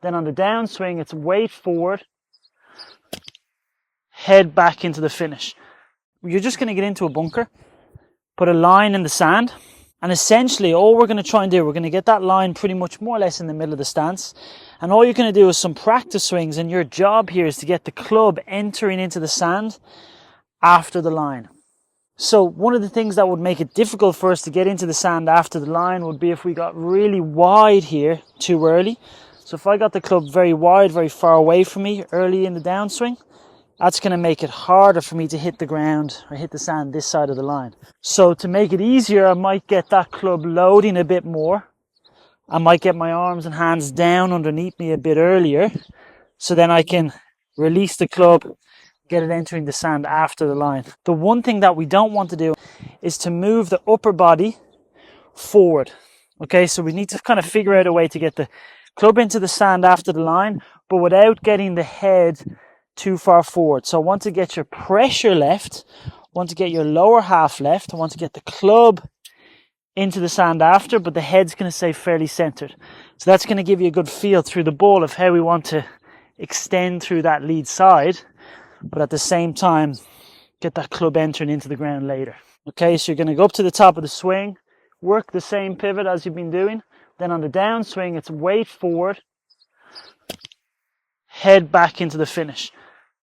Then on the downswing, it's weight forward, head back into the finish. You're just going to get into a bunker, put a line in the sand, and essentially all we're going to try and do, we're going to get that line pretty much more or less in the middle of the stance. And all you're going to do is some practice swings, and your job here is to get the club entering into the sand after the line. So one of the things that would make it difficult for us to get into the sand after the line would be if we got really wide here too early. So if I got the club very wide, very far away from me early in the downswing, that's going to make it harder for me to hit the ground or hit the sand this side of the line. So to make it easier, I might get that club loading a bit more. I might get my arms and hands down underneath me a bit earlier, so then I can release the club, get it entering the sand after the line. The one thing that we don't want to do is to move the upper body forward. Okay, so we need to kind of figure out a way to get the club into the sand after the line, but without getting the head too far forward. So I want to get your pressure left, I want to get your lower half left, I want to get the club into the sand after, but the head's going to stay fairly centered. So that's going to give you a good feel through the ball of how we want to extend through that lead side, but at the same time get that club entering into the ground later. Okay, so you're going to go up to the top of the swing, work the same pivot as you've been doing. Then on the downswing, it's weight forward, head back into the finish.